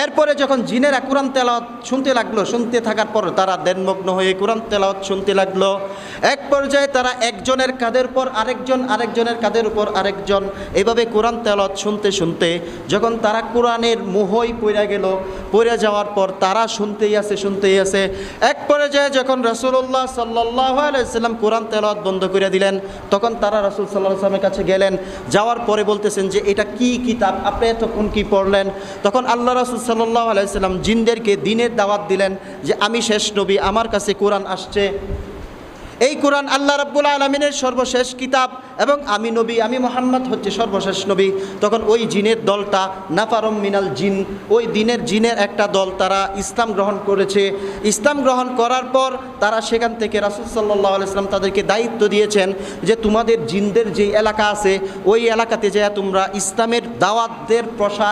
এরপরে যখন জিনেরা কোরআন তেলাওয়াত শুনতে লাগলো, শুনতে থাকার পর তারা ধ্যানমগ্ন হয়ে কোরআন তেলাওয়াত শুনতে লাগলো। এক পর্যায়ে তারা একজনের কাঁধের উপর আরেকজন, আরেকজনের কাঁধের উপর আরেকজন, এভাবে কোরআন তেলাওয়াত শুনতে শুনতে যখন তারা কোরআনের মোহই পড়ে গেল, পড়ে যাওয়ার পর তারা শুনতেই আছে। এক পর্যায়ে যখন রাসূলুল্লাহ সাল্লাল্লাহু আলাইহি সাল্লাম কোরআন তেলাওয়াত বন্ধ করে দিলেন, তখন তারা রাসূল সাল্লাল্লাহু আলাইহি সাল্লামের কাছে গেলেন। যাওয়ার পরে বলতেছেন যে এটা কি কিতাব, আপনি এতক্ষণ কি পড়লেন? তখন আল্লাহ রাসূল সাল্লাল্লাহু আলাইহি সাল্লাম জিনদেরকে দ্বীনের দাওয়াত দিলেন যে আমি শেষ নবী, আমার কাছে কোরআন আসছে। এই কোরআন আল্লাহ রাব্বুল আলামিনের সর্বশেষ কিতাব এবং আমি নবী, আমি মুহাম্মদ হচ্ছে সর্বশেষ নবী। তখন ওই জিনের দলটা নাফারুম মিনাল জিন, ওই দিনের জিনের একটা দল, তারা ইসলাম গ্রহণ করেছে। ইসলাম গ্রহণ করার পর তারা সেখান থেকে রাসূল সাল্লাল্লাহু আলাইহি সাল্লাম তাদেরকে দায়িত্ব দিয়েছেন যে তোমাদের জিনদের যে এলাকা আছে ওই এলাকাতে যেয়ে তোমরা ইসলামের দাওয়াতদের প্রসার